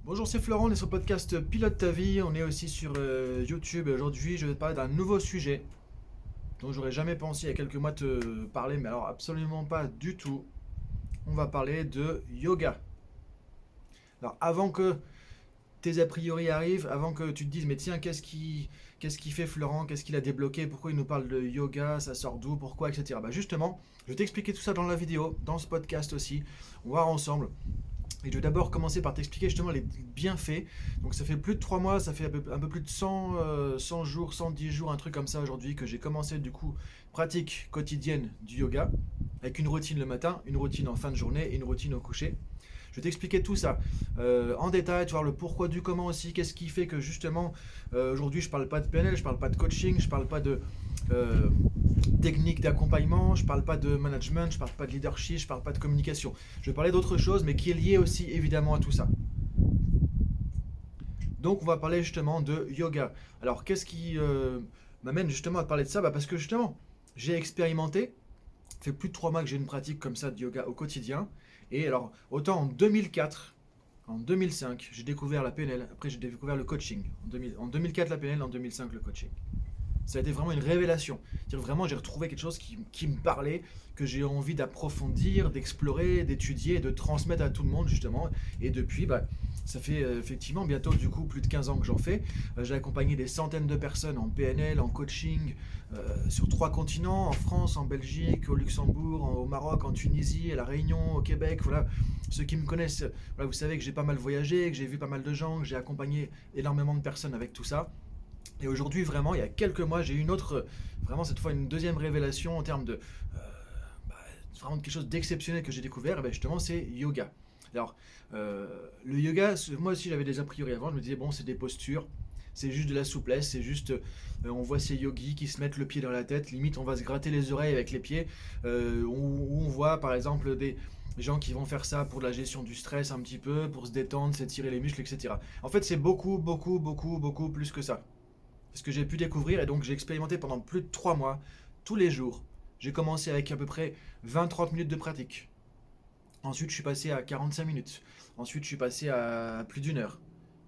Bonjour, c'est Florent, on est sur le podcast Pilote ta vie, on est aussi sur YouTube et aujourd'hui je vais te parler d'un nouveau sujet dont j'aurais jamais pensé il y a quelques mois te parler, mais alors absolument pas du tout. On va parler de yoga. Alors avant que tes a priori arrivent, avant que tu te dises mais tiens qu'est-ce qui fait Florent, qu'est-ce qu'il a débloqué, pourquoi il nous parle de yoga, ça sort d'où, pourquoi, etc. Bah justement, je vais t'expliquer tout ça dans la vidéo, dans ce podcast aussi. On va voir ensemble. Et je vais d'abord commencer par t'expliquer justement les bienfaits. Donc ça fait plus de 3 mois, ça fait un peu plus de 100 jours, 110 jours, un truc comme ça aujourd'hui que j'ai commencé du coup pratique quotidienne du yoga avec une routine le matin, une routine en fin de journée et une routine au coucher. Je vais t'expliquer tout ça en détail, tu vois le pourquoi du comment aussi, qu'est-ce qui fait que justement aujourd'hui je parle pas de PNL, je parle pas de coaching, je parle pas de euh, technique d'accompagnement, je parle pas de management, je parle pas de leadership, je parle pas de communication. Je vais parler d'autre chose mais qui est lié aussi évidemment à tout ça. Donc on va parler justement de yoga. Alors qu'est-ce qui m'amène justement à te parler de ça? Parce que justement j'ai expérimenté, ça fait plus de 3 mois que j'ai une pratique comme ça de yoga au quotidien. Et alors autant en 2004, en 2005 j'ai découvert la PNL, après j'ai découvert le coaching. En 2004 la PNL, en 2005 le coaching. Ça a été vraiment une révélation. C'est-à-dire vraiment, j'ai retrouvé quelque chose qui me parlait, que j'ai envie d'approfondir, d'explorer, d'étudier et de transmettre à tout le monde, justement. Et depuis, ça fait effectivement bientôt, du coup, plus de 15 ans que j'en fais. J'ai accompagné des centaines de personnes en PNL, en coaching, sur 3 continents, en France, en Belgique, au Luxembourg, au Maroc, en Tunisie, à La Réunion, au Québec. Voilà. Ceux qui me connaissent, voilà, vous savez que j'ai pas mal voyagé, que j'ai vu pas mal de gens, que j'ai accompagné énormément de personnes avec tout ça. Et aujourd'hui, vraiment, il y a quelques mois, j'ai eu une autre, vraiment cette fois une deuxième révélation en termes de bah, vraiment quelque chose d'exceptionnel que j'ai découvert. Et ben justement, c'est yoga. Alors, le yoga, moi aussi j'avais des a priori avant. Je me disais, bon, c'est des postures, c'est juste de la souplesse, c'est juste, on voit ces yogis qui se mettent le pied dans la tête, limite on va se gratter les oreilles avec les pieds. Où on voit par exemple des gens qui vont faire ça pour de la gestion du stress un petit peu, pour se détendre, s'étirer les muscles, etc. En fait, c'est beaucoup, beaucoup, beaucoup, beaucoup plus que ça. C'est ce que j'ai pu découvrir et donc j'ai expérimenté pendant plus de 3 mois, tous les jours. J'ai commencé avec à peu près 20-30 minutes de pratique. Ensuite, je suis passé à 45 minutes. Ensuite, je suis passé à plus d'1 heure.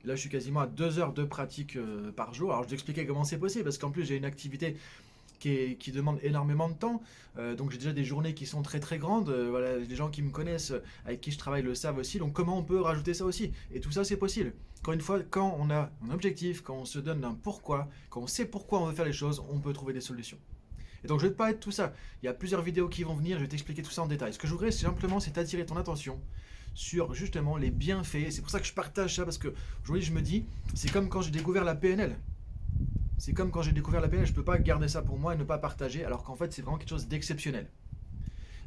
Et là, je suis quasiment à 2 heures de pratique par jour. Alors, je vais t'expliquer comment c'est possible parce qu'en plus, j'ai une activité qui demande énormément de temps. Donc j'ai déjà des journées qui sont très très grandes. Voilà, les gens qui me connaissent, avec qui je travaille, le savent aussi. Donc comment on peut rajouter ça aussi? Et tout ça, c'est possible. Encore une fois, quand on a un objectif, quand on se donne un pourquoi, quand on sait pourquoi on veut faire les choses, on peut trouver des solutions. Et donc je vais te parler de tout ça. Il y a plusieurs vidéos qui vont venir, je vais t'expliquer tout ça en détail. Ce que je voudrais simplement, c'est attirer ton attention sur justement les bienfaits. C'est pour ça que je partage ça, parce que aujourd'hui je me dis, c'est comme quand j'ai découvert la PNL. C'est comme quand j'ai découvert la PNL, je ne peux pas garder ça pour moi et ne pas partager, alors qu'en fait c'est vraiment quelque chose d'exceptionnel.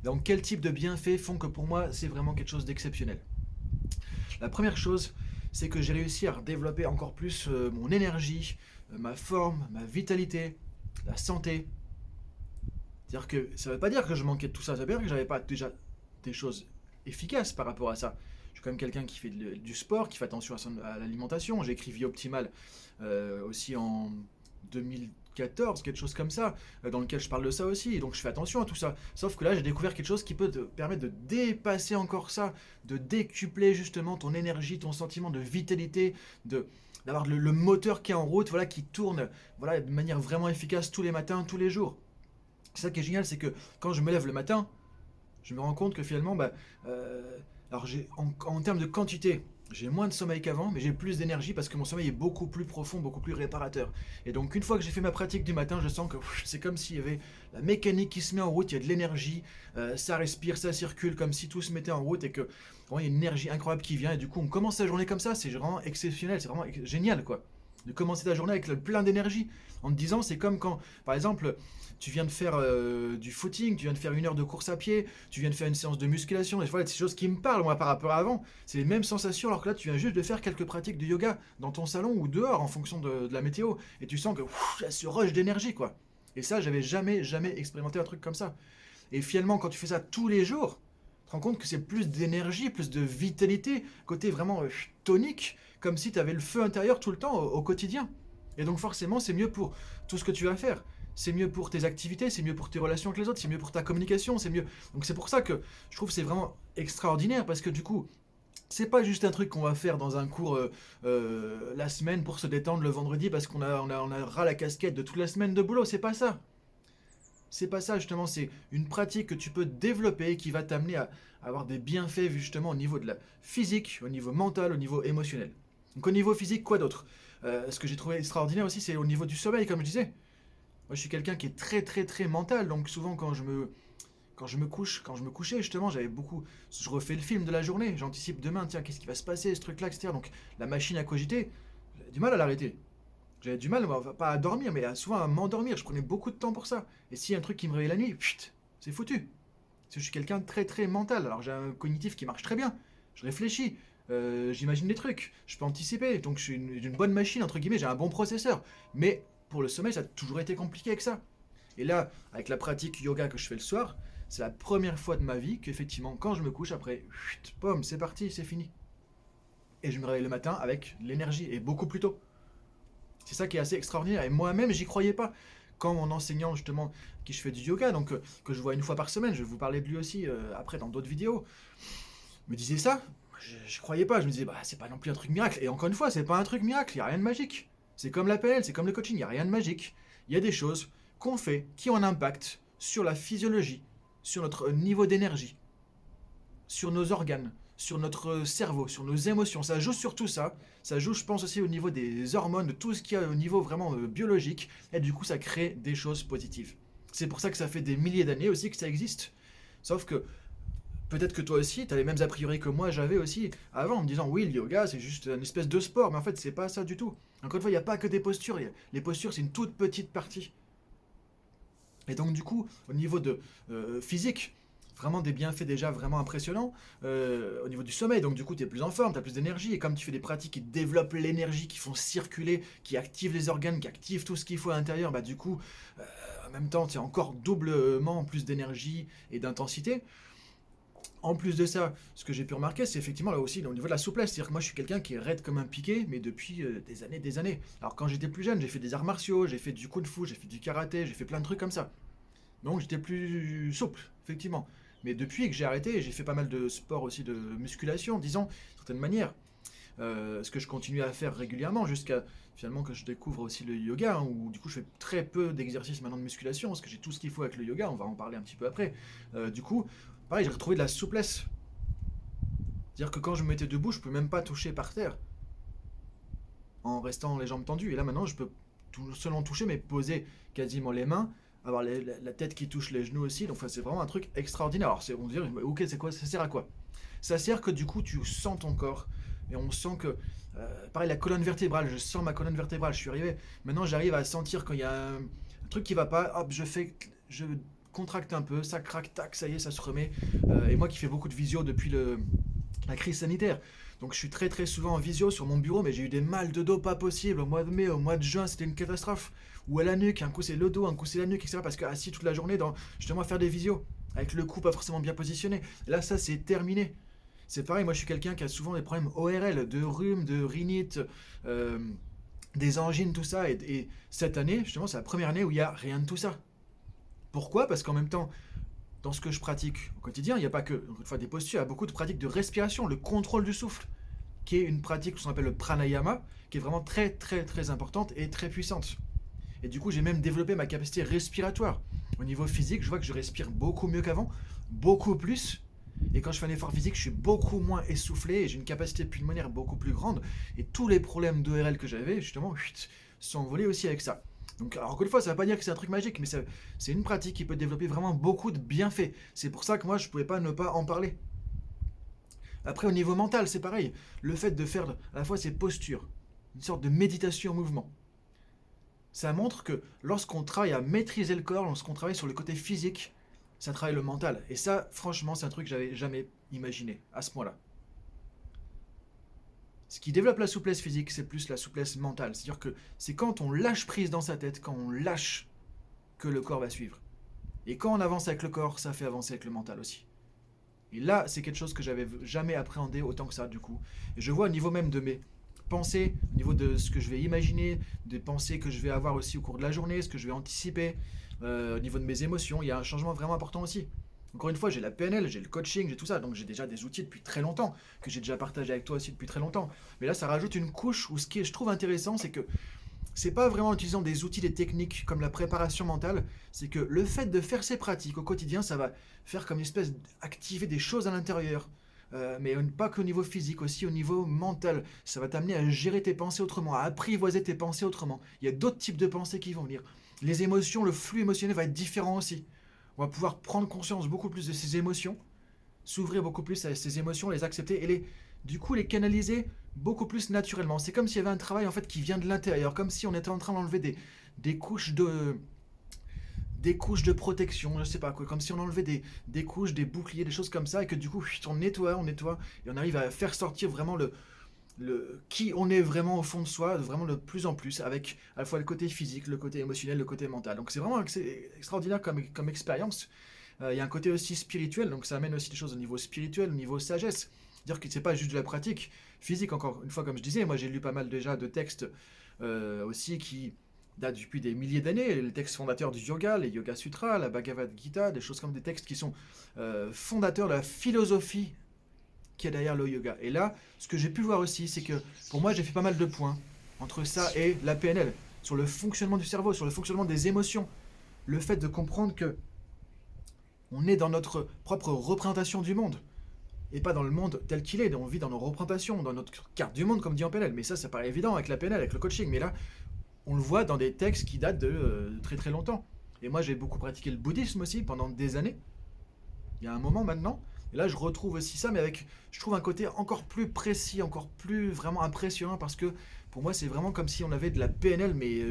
Donc quel type de bienfaits font que pour moi c'est vraiment quelque chose d'exceptionnel? La première chose, c'est que j'ai réussi à développer encore plus mon énergie, ma forme, ma vitalité, la santé. C'est-à-dire que ça ne veut pas dire que je manquais de tout ça, ça veut dire que j'avais pas déjà des choses efficaces par rapport à ça. Je suis quand même quelqu'un qui fait du sport, qui fait attention à l'alimentation. J'ai écrit Vie Optimale aussi en 2014, quelque chose comme ça, dans lequel je parle de ça aussi. Et donc je fais attention à tout ça. Sauf que là, j'ai découvert quelque chose qui peut te permettre de dépasser encore ça, de décupler justement ton énergie, ton sentiment de vitalité, d'avoir le moteur qui est en route, voilà, qui tourne, voilà, de manière vraiment efficace tous les matins, tous les jours. C'est ça qui est génial, c'est que quand je me lève le matin, je me rends compte que finalement, alors en termes de quantité, j'ai moins de sommeil qu'avant, mais j'ai plus d'énergie parce que mon sommeil est beaucoup plus profond, beaucoup plus réparateur. Et donc une fois que j'ai fait ma pratique du matin, je sens que c'est comme s'il y avait la mécanique qui se met en route, il y a de l'énergie, ça respire, ça circule, comme si tout se mettait en route et que vraiment, il y a une énergie incroyable qui vient. Et du coup, on commence la journée comme ça, c'est vraiment exceptionnel, c'est vraiment génial quoi. De commencer ta journée avec le plein d'énergie. En te disant, c'est comme quand, par exemple, tu viens de faire du footing, tu viens de faire 1 heure de course à pied, tu viens de faire une séance de musculation, et voilà, c'est des choses qui me parlent, moi, par rapport à avant. C'est les mêmes sensations, alors que là, tu viens juste de faire quelques pratiques de yoga dans ton salon ou dehors, en fonction de la météo, et tu sens que il y a ce rush d'énergie, quoi. Et ça, j'avais jamais, jamais expérimenté un truc comme ça. Et finalement, quand tu fais ça tous les jours, tu te rends compte que c'est plus d'énergie, plus de vitalité, côté vraiment tonique, comme si tu avais le feu intérieur tout le temps au quotidien. Et donc forcément, c'est mieux pour tout ce que tu vas faire. C'est mieux pour tes activités, c'est mieux pour tes relations avec les autres, c'est mieux pour ta communication, c'est mieux. Donc c'est pour ça que je trouve que c'est vraiment extraordinaire, parce que du coup, C'est pas juste un truc qu'on va faire dans un cours la semaine pour se détendre le vendredi parce qu'on a ras la casquette de toute la semaine de boulot. C'est pas ça. C'est pas ça justement, c'est une pratique que tu peux développer qui va t'amener à avoir des bienfaits justement au niveau de la physique, au niveau mental, au niveau émotionnel. Donc au niveau physique, quoi d'autre? Ce que j'ai trouvé extraordinaire aussi, c'est au niveau du sommeil, comme je disais. Moi, je suis quelqu'un qui est très très très mental, donc souvent quand je me couchais justement, j'avais beaucoup, je refais le film de la journée, j'anticipe demain, tiens, qu'est-ce qui va se passer, ce truc-là, etc. Donc la machine à cogiter, j'avais du mal à l'arrêter. J'avais du mal, pas à dormir, mais souvent à m'endormir. Je prenais beaucoup de temps pour ça. Et s'il y a un truc qui me réveille la nuit, chut, c'est foutu. Parce que je suis quelqu'un de très très mental. Alors j'ai un cognitif qui marche très bien. Je réfléchis, j'imagine des trucs, je peux anticiper. Donc je suis une bonne machine, entre guillemets, j'ai un bon processeur. Mais pour le sommeil, ça a toujours été compliqué avec ça. Et là, avec la pratique yoga que je fais le soir, c'est la première fois de ma vie qu'effectivement, quand je me couche, après, chut, pomme, c'est parti, c'est fini. Et je me réveille le matin avec l'énergie, et beaucoup plus tôt. C'est ça qui est assez extraordinaire. Et moi-même, j'y croyais pas. Quand mon enseignant, justement, qui je fais du yoga, donc que je vois une fois par semaine, je vais vous parler de lui aussi après dans d'autres vidéos, me disait ça, je croyais pas. Je me disais, bah, c'est pas non plus un truc miracle. Et encore une fois, c'est pas un truc miracle, il n'y a rien de magique. C'est comme la PNL, c'est comme le coaching, il n'y a rien de magique. Il y a des choses qu'on fait qui ont un impact sur la physiologie, sur notre niveau d'énergie, sur nos organes, sur notre cerveau, sur nos émotions. Ça joue sur tout ça. Ça joue, je pense, aussi au niveau des hormones, de tout ce qu'il y a au niveau vraiment biologique. Et du coup, ça crée des choses positives. C'est pour ça que ça fait des milliers d'années aussi que ça existe. Sauf que peut-être que toi aussi, tu as les mêmes a priori que moi j'avais aussi avant, en me disant oui, le yoga c'est juste une espèce de sport, mais en fait c'est pas ça du tout. Encore une fois, il n'y a pas que des postures. Les postures c'est une toute petite partie. Et donc du coup, au niveau de physique, vraiment des bienfaits déjà vraiment impressionnants. Au niveau du sommeil, donc du coup tu es plus en forme, tu as plus d'énergie, et comme tu fais des pratiques qui développent l'énergie, qui font circuler, qui activent les organes, qui activent tout ce qu'il faut à l'intérieur, bah du coup, en même temps tu as encore doublement plus d'énergie et d'intensité. En plus de ça, ce que j'ai pu remarquer, c'est effectivement là aussi au niveau de la souplesse. C'est-à-dire que moi je suis quelqu'un qui est raide comme un piqué, mais depuis des années, des années. Alors quand j'étais plus jeune, j'ai fait des arts martiaux, j'ai fait du kung fu, j'ai fait du karaté, j'ai fait plein de trucs comme ça. Donc j'étais plus souple, effectivement. Mais depuis que j'ai arrêté, j'ai fait pas mal de sport aussi de musculation, disons, d'une certaine manière. Ce que je continue à faire régulièrement jusqu'à finalement que je découvre aussi le yoga, hein, où du coup je fais très peu d'exercices maintenant de musculation, parce que j'ai tout ce qu'il faut avec le yoga, on va en parler un petit peu après. Du coup, pareil, j'ai retrouvé de la souplesse. C'est-à-dire que quand je me mettais debout, je ne peux même pas toucher par terre en restant les jambes tendues. Et là maintenant, je peux seulement toucher, mais poser quasiment les mains, avoir la tête qui touche les genoux aussi. Donc enfin, c'est vraiment un truc extraordinaire. Alors on se dit, ok, c'est quoi, ça sert à quoi? Ça sert que du coup, tu sens ton corps. Et on sent que, pareil, la colonne vertébrale, je sens ma colonne vertébrale, je suis arrivé. Maintenant, j'arrive à sentir quand il y a un truc qui va pas, hop, je contracte un peu, ça craque, tac, ça y est, ça se remet. Et moi qui fais beaucoup de visio depuis la crise sanitaire, donc je suis très très souvent en visio sur mon bureau, mais j'ai eu des mal de dos pas possible. Au mois de mai, au mois de juin, c'était une catastrophe. Ou à la nuque, un coup c'est le dos, un coup c'est la nuque, etc. Parce que assis toute la journée, justement à faire des visios, avec le cou pas forcément bien positionné. Là, ça c'est terminé. C'est pareil, moi je suis quelqu'un qui a souvent des problèmes ORL, de rhume, de rhinite, euh, des angines, tout ça. Et cette année, justement, c'est la première année où il n'y a rien de tout ça. Pourquoi? Parce qu'en même temps, dans ce que je pratique au quotidien, il n'y a pas que, encore une fois, des postures, il y a beaucoup de pratiques de respiration, le contrôle du souffle, qui est une pratique qu'on appelle le pranayama, qui est vraiment très très très importante et très puissante. Et du coup, j'ai même développé ma capacité respiratoire. Au niveau physique, je vois que je respire beaucoup mieux qu'avant, beaucoup plus. Et quand je fais un effort physique, je suis beaucoup moins essoufflé et j'ai une capacité pulmonaire beaucoup plus grande. Et tous les problèmes d'ORL que j'avais, justement, sont envolés aussi avec ça. Donc, alors, encore une fois, ça ne veut pas dire que c'est un truc magique, mais c'est une pratique qui peut développer vraiment beaucoup de bienfaits. C'est pour ça que moi, je ne pouvais pas ne pas en parler. Après, au niveau mental, c'est pareil. Le fait de faire à la fois ces postures, une sorte de méditation en mouvement, ça montre que lorsqu'on travaille à maîtriser le corps, lorsqu'on travaille sur le côté physique, ça travaille le mental. Et ça, franchement, c'est un truc que j'avais jamais imaginé à ce point-là. Ce qui développe la souplesse physique, c'est plus la souplesse mentale. C'est-à-dire que c'est quand on lâche prise dans sa tête, quand on lâche, que le corps va suivre. Et quand on avance avec le corps, ça fait avancer avec le mental aussi. Et là, c'est quelque chose que j'avais jamais appréhendé autant que ça, du coup. Et je vois au niveau même de mes pensées, au niveau de ce que je vais imaginer, des pensées que je vais avoir aussi au cours de la journée, ce que je vais anticiper, au niveau de mes émotions, il y a un changement vraiment important aussi. Encore une fois, j'ai la PNL, j'ai le coaching, j'ai tout ça, donc j'ai déjà des outils depuis très longtemps, que j'ai déjà partagé avec toi aussi depuis très longtemps. Mais là, ça rajoute une couche où ce qui est, je trouve intéressant, c'est que c'est pas vraiment en utilisant des outils, des techniques comme la préparation mentale, c'est que le fait de faire ces pratiques au quotidien, ça va faire comme une espèce d'activer des choses à l'intérieur. Mais pas qu'au niveau physique, aussi au niveau mental. Ça va t'amener à gérer tes pensées autrement, à apprivoiser tes pensées autrement. Il y a d'autres types de pensées qui vont venir. Les émotions, le flux émotionnel va être différent aussi. On va pouvoir prendre conscience beaucoup plus de ces émotions, s'ouvrir beaucoup plus à ces émotions, les accepter et du coup les canaliser beaucoup plus naturellement. C'est comme s'il y avait un travail en fait qui vient de l'intérieur, comme si on était en train d'enlever des couches des couches de protection, je sais pas quoi, comme si on enlevait des couches, des boucliers, des choses comme ça, et que du coup, on nettoie, et on arrive à faire sortir vraiment qui on est vraiment au fond de soi, vraiment de plus en plus, avec à la fois le côté physique, le côté émotionnel, le côté mental. Donc c'est vraiment extraordinaire comme expérience. Il y a un côté aussi spirituel, donc ça amène aussi des choses au niveau spirituel, au niveau sagesse. Dire que c'est pas juste de la pratique physique, encore une fois, comme je disais, moi j'ai lu pas mal déjà de textes aussi qui datent depuis des milliers d'années, les textes fondateurs du yoga, les Yoga Sutras, la Bhagavad Gita, des choses comme des textes qui sont fondateurs de la philosophie qui est derrière le yoga. Et là, ce que j'ai pu voir aussi, c'est que pour moi j'ai fait pas mal de points entre ça et la PNL, sur le fonctionnement du cerveau, sur le fonctionnement des émotions, le fait de comprendre que on est dans notre propre représentation du monde et pas dans le monde tel qu'il est. On vit dans nos représentations, dans notre carte du monde, comme dit en PNL. Mais ça paraît évident avec la PNL, avec le coaching. Mais là, on le voit dans des textes qui datent de très très longtemps. Et moi, j'ai beaucoup pratiqué le bouddhisme aussi pendant des années. Il y a un moment maintenant. Et là, je retrouve aussi ça, mais avec, je trouve un côté encore plus précis, encore plus vraiment impressionnant, parce que pour moi, c'est vraiment comme si on avait de la PNL, mais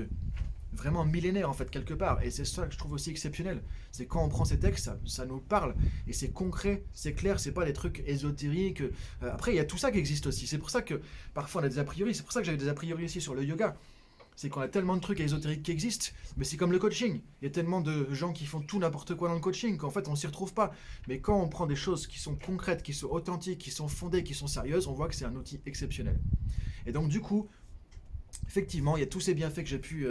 vraiment millénaire en fait quelque part, et c'est ça que je trouve aussi exceptionnel, c'est quand on prend ces textes, ça nous parle, et c'est concret, c'est clair, c'est pas des trucs ésotériques. Après il y a tout ça qui existe aussi, c'est pour ça que parfois on a des a priori, c'est pour ça que j'avais des a priori aussi sur le yoga, c'est qu'on a tellement de trucs ésotériques qui existent, mais c'est comme le coaching, il y a tellement de gens qui font tout n'importe quoi dans le coaching qu'en fait on s'y retrouve pas, mais quand on prend des choses qui sont concrètes, qui sont authentiques, qui sont fondées, qui sont sérieuses, on voit que c'est un outil exceptionnel. Et donc du coup, effectivement, il y a tous ces bienfaits que j'ai pu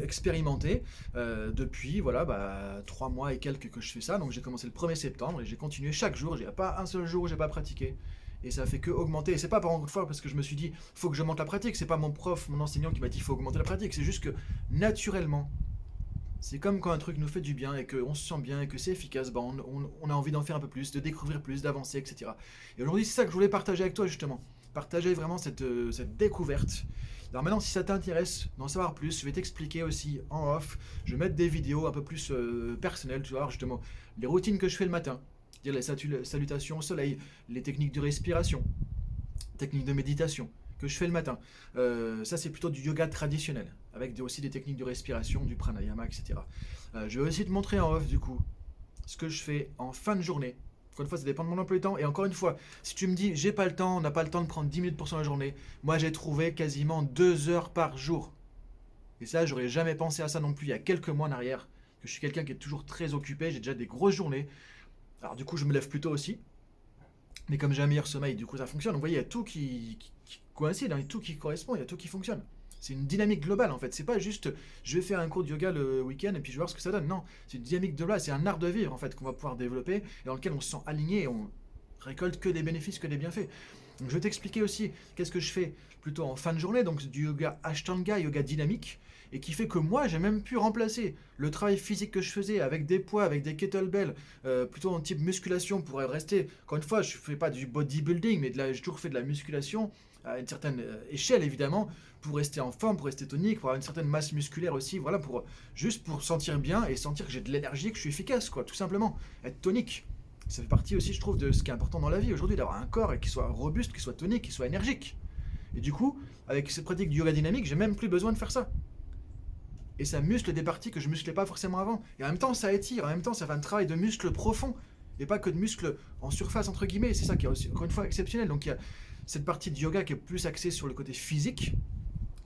expérimenter depuis voilà 3 mois et quelques que je fais ça. Donc j'ai commencé le 1er septembre et j'ai continué chaque jour. Il n'y a pas un seul jour où j'ai pas pratiqué. Et ça fait que augmenter. Et c'est pas par une fois parce que je me suis dit faut que je monte la pratique. C'est pas mon prof, mon enseignant qui m'a dit faut augmenter la pratique. C'est juste que naturellement, c'est comme quand un truc nous fait du bien et qu'on se sent bien et que c'est efficace, bah on a envie d'en faire un peu plus, de découvrir plus, d'avancer, etc. Et aujourd'hui, c'est ça que je voulais partager avec toi justement. Partager vraiment cette découverte. Alors maintenant, si ça t'intéresse d'en savoir plus, je vais t'expliquer aussi en off. Je vais mettre des vidéos un peu plus personnelles, tu vois, justement, les routines que je fais le matin, dire les salutations au soleil, les techniques de respiration, techniques de méditation que je fais le matin. Ça, c'est plutôt du yoga traditionnel, avec aussi des techniques de respiration, du pranayama, etc. Je vais aussi te montrer en off, du coup, ce que je fais en fin de journée. Encore une fois, ça dépend de mon emploi du temps. Et encore une fois, si tu me dis, j'ai pas le temps, on n'a pas le temps de prendre 10 minutes pour la journée, moi j'ai trouvé quasiment 2 heures par jour. Et ça, j'aurais jamais pensé à ça non plus il y a quelques mois en arrière, que je suis quelqu'un qui est toujours très occupé, j'ai déjà des grosses journées. Alors du coup, je me lève plus tôt aussi. Mais comme j'ai un meilleur sommeil, du coup ça fonctionne. Donc vous voyez, il y a tout qui coïncide, hein, il y a tout qui correspond, il y a tout qui fonctionne. C'est une dynamique globale en fait. C'est pas juste je vais faire un cours de yoga le week-end et puis je vais voir ce que ça donne. Non, c'est une dynamique globale, c'est un art de vivre en fait qu'on va pouvoir développer et dans lequel on se sent aligné et on récolte que des bénéfices, que des bienfaits. Donc je vais t'expliquer aussi qu'est-ce que je fais plutôt en fin de journée, donc du yoga Ashtanga, yoga dynamique, et qui fait que moi j'ai même pu remplacer le travail physique que je faisais avec des poids, avec des kettlebells, plutôt en type musculation pour rester, encore une fois je fais pas du bodybuilding, mais j'ai toujours fait de la musculation à une certaine échelle évidemment, pour rester en forme, pour rester tonique, pour avoir une certaine masse musculaire aussi, voilà, juste pour sentir bien et sentir que j'ai de l'énergie, que je suis efficace, quoi, tout simplement, être tonique. Ça fait partie aussi, je trouve, de ce qui est important dans la vie aujourd'hui, d'avoir un corps qui soit robuste, qui soit tonique, qui soit énergique. Et du coup, avec cette pratique du yoga dynamique, j'ai même plus besoin de faire ça. Et ça muscle des parties que je musclais pas forcément avant. Et en même temps, ça étire, en même temps, ça fait un travail de muscle profond, et pas que de muscle en surface, entre guillemets. C'est ça qui est aussi, encore une fois, exceptionnel. Donc il y a cette partie de yoga qui est plus axée sur le côté physique,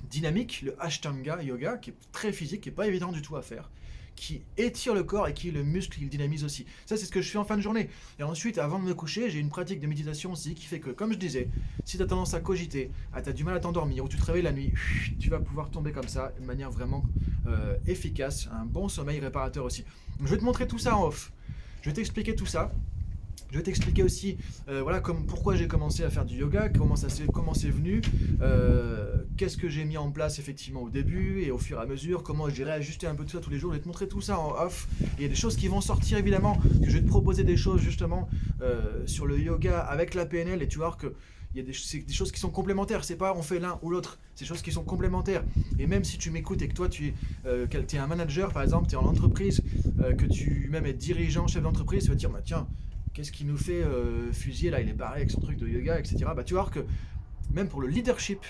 dynamique, le Ashtanga yoga, qui est très physique, qui est pas évident du tout à faire, qui étire le corps et qui le muscle, qui le dynamise aussi. Ça, c'est ce que je fais en fin de journée. Et ensuite, avant de me coucher, j'ai une pratique de méditation aussi qui fait que, comme je disais, si tu as tendance à cogiter, tu as du mal à t'endormir, ou tu te réveilles la nuit, tu vas pouvoir tomber comme ça, de manière vraiment efficace, un bon sommeil réparateur aussi. Donc, je vais te montrer tout ça en off. Je vais t'expliquer tout ça. Je vais t'expliquer aussi voilà, pourquoi j'ai commencé à faire du yoga, comment c'est venu, qu'est-ce que j'ai mis en place effectivement au début et au fur et à mesure, comment j'ai réajusté un peu tout ça tous les jours. Je vais te montrer tout ça en off. Et il y a des choses qui vont sortir évidemment, que je vais te proposer des choses justement sur le yoga avec la PNL et tu vas voir que il y a des choses qui sont complémentaires, c'est pas on fait l'un ou l'autre, c'est des choses qui sont complémentaires. Et même si tu m'écoutes et que toi tu es un manager par exemple, tu es en entreprise, que tu même es dirigeant, chef d'entreprise, tu vas te dire bah, tiens, qu'est-ce qui nous fait fusiller là, il est barré avec son truc de yoga, etc. Bah, tu vas voir que même pour le leadership,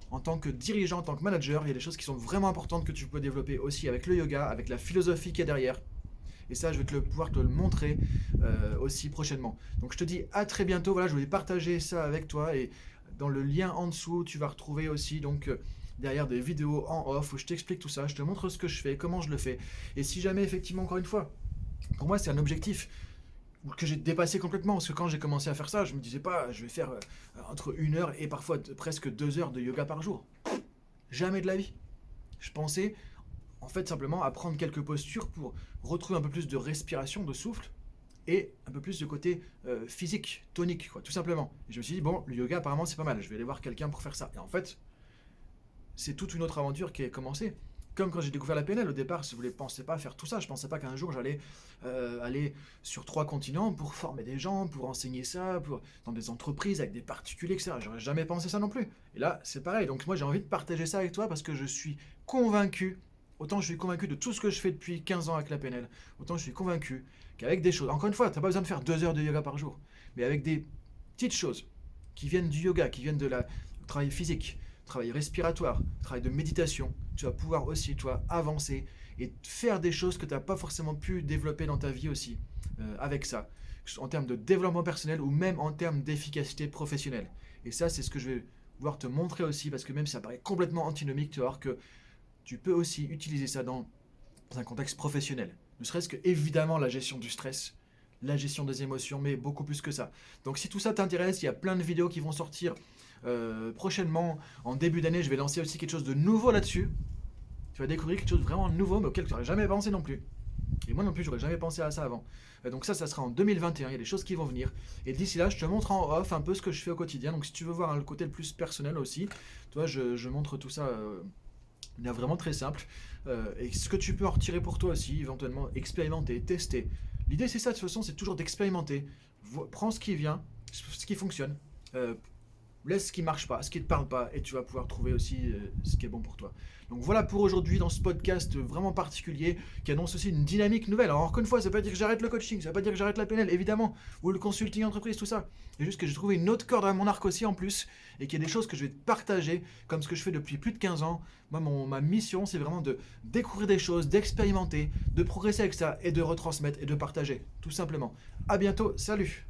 en tant que dirigeant, en tant que manager, il y a des choses qui sont vraiment importantes que tu peux développer aussi avec le yoga, avec la philosophie qui est derrière. Et ça, je vais pouvoir te le montrer aussi prochainement. Donc je te dis à très bientôt. Voilà, je voulais partager ça avec toi. Et dans le lien en dessous, tu vas retrouver aussi donc derrière des vidéos en off où je t'explique tout ça. Je te montre ce que je fais, comment je le fais. Et si jamais, effectivement, encore une fois, pour moi, c'est un objectif que j'ai dépassé complètement. Parce que quand j'ai commencé à faire ça, je me disais pas, je vais faire entre 1 heure et parfois presque 2 heures de yoga par jour. Jamais de la vie. Je pensais en fait simplement à prendre quelques postures pour retrouver un peu plus de respiration, de souffle et un peu plus de côté physique, tonique, quoi, tout simplement. Et je me suis dit, bon, le yoga apparemment c'est pas mal, je vais aller voir quelqu'un pour faire ça. Et en fait, c'est toute une autre aventure qui a commencé. Comme quand j'ai découvert la PNL, au départ, je ne pensais pas faire tout ça. Je ne pensais pas qu'un jour j'allais aller sur 3 continents pour former des gens, pour enseigner ça, dans des entreprises avec des particuliers, etc. J'aurais jamais pensé ça non plus. Et là, c'est pareil. Donc moi, j'ai envie de partager ça avec toi parce que je suis convaincu. Autant je suis convaincu de tout ce que je fais depuis 15 ans avec la PNL, autant je suis convaincu qu'avec des choses, encore une fois, tu n'as pas besoin de faire 2 heures de yoga par jour, mais avec des petites choses qui viennent du yoga, qui viennent du travail physique, travail respiratoire, travail de méditation, tu vas pouvoir aussi, toi, avancer et faire des choses que tu n'as pas forcément pu développer dans ta vie aussi, avec ça, en termes de développement personnel ou même en termes d'efficacité professionnelle. Et ça, c'est ce que je vais vouloir te montrer aussi, parce que même si ça paraît complètement antinomique, tu vas voir que tu peux aussi utiliser ça dans un contexte professionnel. Ne serait-ce que, évidemment, la gestion du stress, la gestion des émotions, mais beaucoup plus que ça. Donc si tout ça t'intéresse, il y a plein de vidéos qui vont sortir prochainement. En début d'année, je vais lancer aussi quelque chose de nouveau là-dessus. Tu vas découvrir quelque chose de vraiment nouveau, mais auquel tu n'aurais jamais pensé non plus. Et moi non plus, j'aurais jamais pensé à ça avant. Donc ça sera en 2021, il y a des choses qui vont venir. Et d'ici là, je te montre en off un peu ce que je fais au quotidien. Donc si tu veux voir le côté le plus personnel aussi, toi, je montre tout ça de manière vraiment très simple. Et ce que tu peux en retirer pour toi aussi, éventuellement expérimenter, tester. L'idée c'est ça, de toute façon, c'est toujours d'expérimenter. Prends ce qui vient, ce qui fonctionne. Laisse ce qui marche pas, ce qui ne te parle pas, et tu vas pouvoir trouver aussi ce qui est bon pour toi. Donc voilà pour aujourd'hui dans ce podcast vraiment particulier qui annonce aussi une dynamique nouvelle. Alors encore une fois, ça ne veut pas dire que j'arrête le coaching, ça ne veut pas dire que j'arrête la PNL, évidemment, ou le consulting entreprise, tout ça. C'est juste que j'ai trouvé une autre corde à mon arc aussi en plus, et qu'il y a des choses que je vais te partager, comme ce que je fais depuis plus de 15 ans. Moi, ma mission, c'est vraiment de découvrir des choses, d'expérimenter, de progresser avec ça, et de retransmettre et de partager, tout simplement. À bientôt, salut!